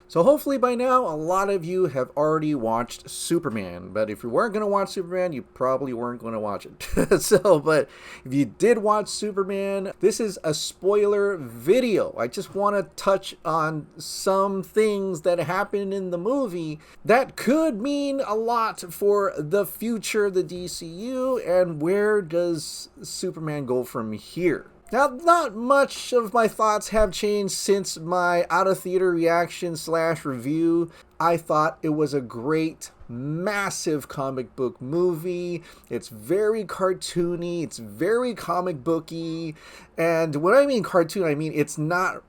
So hopefully by now a lot of you have already watched Superman, but if you weren't going to watch Superman, you probably weren't going to watch it. But if you did watch Superman, this is a spoiler video. I just want to touch on some things that happened in the movie that could mean a lot for the future of the DCU and where does Superman go from here. Now, not much of my thoughts have changed since my out of theater reaction / review. I thought it was a great, massive comic book movie. It's very cartoony, it's very comic booky. And when I mean cartoon, I mean it's not,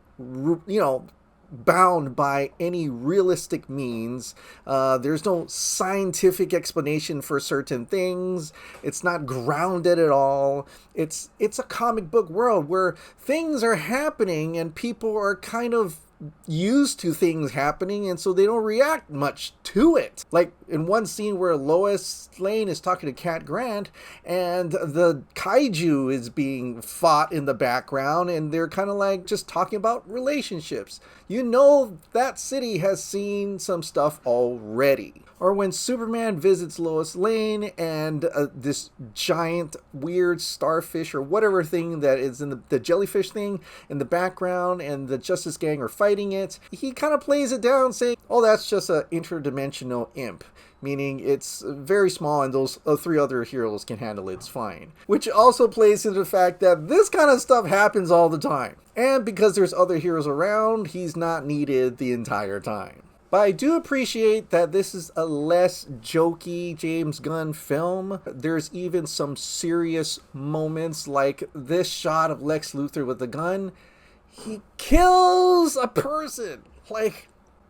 bound by any realistic means. There's no scientific explanation for certain things. It's not grounded at all. It's a comic book world where things are happening and people are kind of used to things happening and so they don't react much to it. Like in one scene where Lois Lane is talking to Cat Grant and the kaiju is being fought in the background and they're kind of like just talking about relationships. You know that city has seen some stuff already. Or when Superman visits Lois Lane and this giant weird starfish or whatever thing that is in the jellyfish thing in the background and the Justice Gang are fighting it, he kind of plays it down saying, oh, that's just an interdimensional imp. Meaning it's very small and those three other heroes can handle it, it's fine. Which also plays into the fact that this kind of stuff happens all the time. And because there's other heroes around, he's not needed the entire time. But I do appreciate that this is a less jokey James Gunn film. There's even some serious moments like this shot of Lex Luthor with the gun. He kills a person. Like,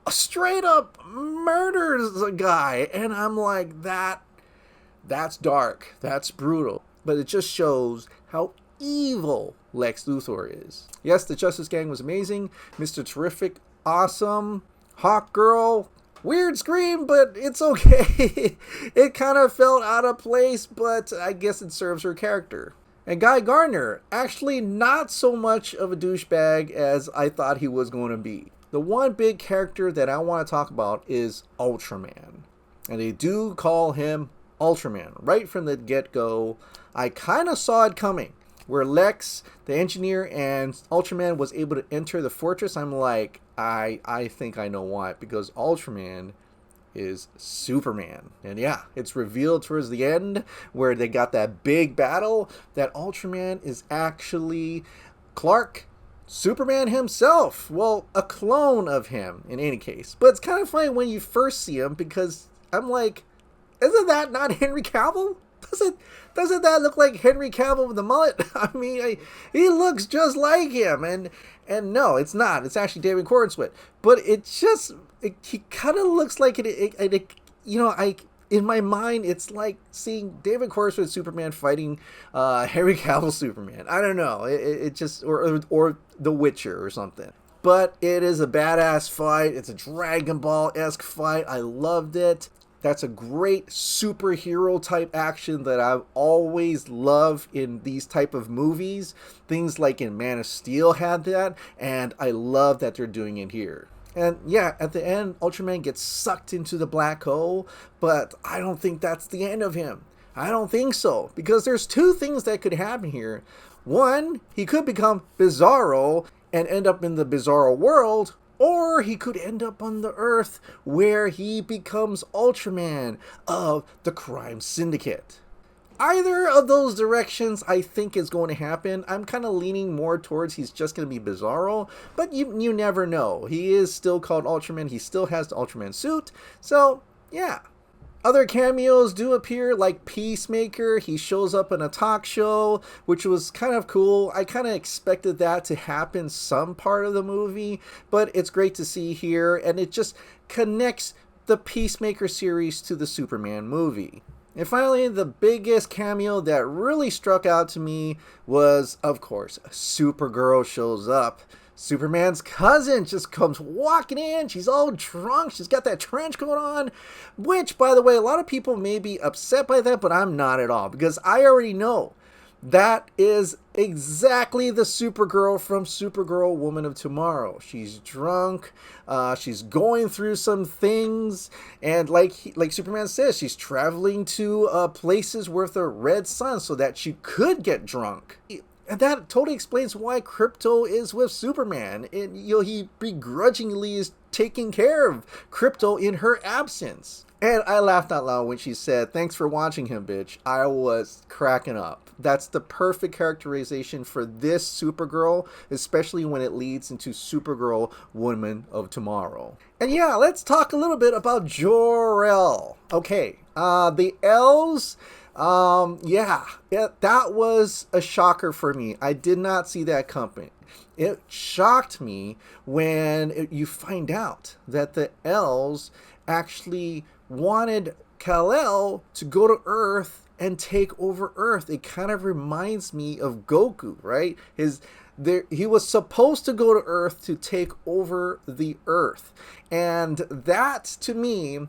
straight up murders a guy. And I'm like, that's dark. That's brutal. But it just shows how evil Lex Luthor is. Yes, the Justice Gang was amazing. Mr. Terrific, awesome. Hawk Girl, weird scream, but it's okay. It kind of felt out of place, but I guess it serves her character. And Guy Gardner, actually not so much of a douchebag as I thought he was going to be. The one big character that I want to talk about is Ultraman. And they do call him Ultraman right from the get-go. I kind of saw it coming. Where Lex, the engineer, and Ultraman was able to enter the fortress, I'm like, I think I know why. Because Ultraman is Superman. And yeah, it's revealed towards the end where they got that big battle that Ultraman is actually Clark, Superman himself. Well, a clone of him in any case. But it's kind of funny when you first see him because I'm like, isn't that not Henry Cavill? Doesn't that look like Henry Cavill with the mullet? I mean, he looks just like him, and no, it's not. It's actually David Corenswet, but he kind of looks like it. In my mind, it's like seeing David Corenswet Superman fighting Henry Cavill Superman. I don't know. It just or The Witcher or something. But it is a badass fight. It's a Dragon Ball-esque fight. I loved it. That's a great superhero type action that I've always loved in these type of movies. Things like in Man of Steel had that, and I love that they're doing it here. And yeah, at the end, Ultraman gets sucked into the black hole, but I don't think that's the end of him. I don't think so, because there's two things that could happen here. One, he could become Bizarro and end up in the Bizarro world, or he could end up on the Earth where he becomes Ultraman of the crime syndicate. Either of those directions I think is going to happen. I'm kind of leaning more towards he's just going to be Bizarro, but you never know. He is still called Ultraman. He still has the Ultraman suit. So, yeah. Other cameos do appear, like Peacemaker. He shows up in a talk show, which was kind of cool. I kind of expected that to happen some part of the movie, but it's great to see here, and it just connects the Peacemaker series to the Superman movie. And finally, the biggest cameo that really struck out to me was, of course, Supergirl shows up. Superman's cousin just comes walking in. She's all drunk. She's got that trench coat on, which, by the way, a lot of people may be upset by that, but I'm not at all because I already know That is exactly the Supergirl from Supergirl Woman of Tomorrow. She's drunk, she's going through some things, and like Superman says, she's traveling to places with a red sun so that she could get drunk. And that totally explains why Krypto is with Superman. And he begrudgingly is taking care of Krypto in her absence. And I laughed out loud when she said, "Thanks for watching him, bitch." I was cracking up. That's the perfect characterization for this Supergirl, especially when it leads into Supergirl Woman of Tomorrow. And yeah, let's talk a little bit about Jor-El. Okay, the elves... that was a shocker for me. I did not see that coming. It shocked me when you find out that the elves actually wanted Kal-El to go to Earth and take over Earth. It kind of reminds me of Goku, right? He was supposed to go to Earth to take over the Earth. And that, to me,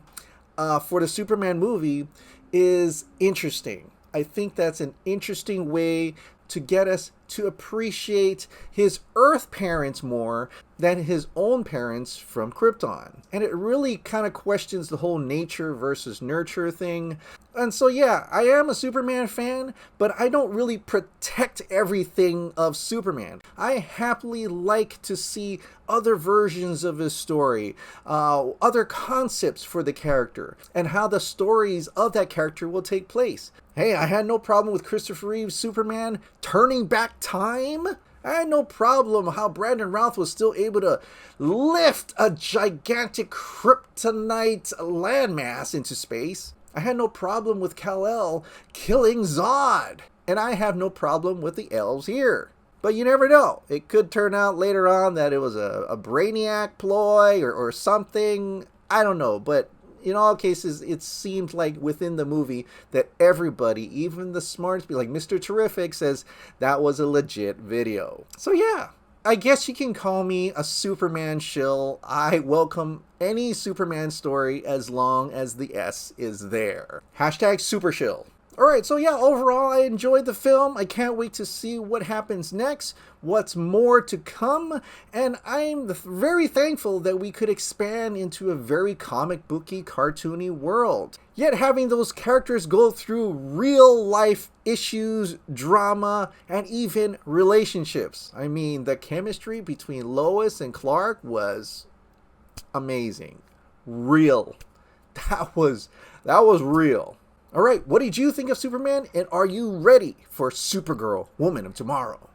for the Superman movie, is interesting. I think that's an interesting way to get us to appreciate his Earth parents more than his own parents from Krypton. And it really kind of questions the whole nature versus nurture thing. And so yeah, I am a Superman fan, but I don't really protect everything of Superman. I happily like to see other versions of his story, other concepts for the character, and how the stories of that character will take place. Hey, I had no problem with Christopher Reeve's Superman turning back time. I had no problem how Brandon Routh was still able to lift a gigantic kryptonite landmass into space. I had no problem with Kal-El killing Zod. And I have no problem with the elves here. But you never know. It could turn out later on that it was a Brainiac ploy or something. I don't know. But in all cases, it seemed like within the movie that everybody, even the smartest people, like Mr. Terrific, says that was a legit video. So yeah, I guess you can call me a Superman shill. I welcome any Superman story as long as the S is there. Hashtag Super Shill. Alright, so yeah, overall I enjoyed the film. I can't wait to see what happens next, what's more to come, and I'm very thankful that we could expand into a very comic booky, cartoony world. Yet having those characters go through real life issues, drama, and even relationships. I mean, the chemistry between Lois and Clark was amazing. Real. That was real. All right, what did you think of Superman, and are you ready for Supergirl, Woman of Tomorrow?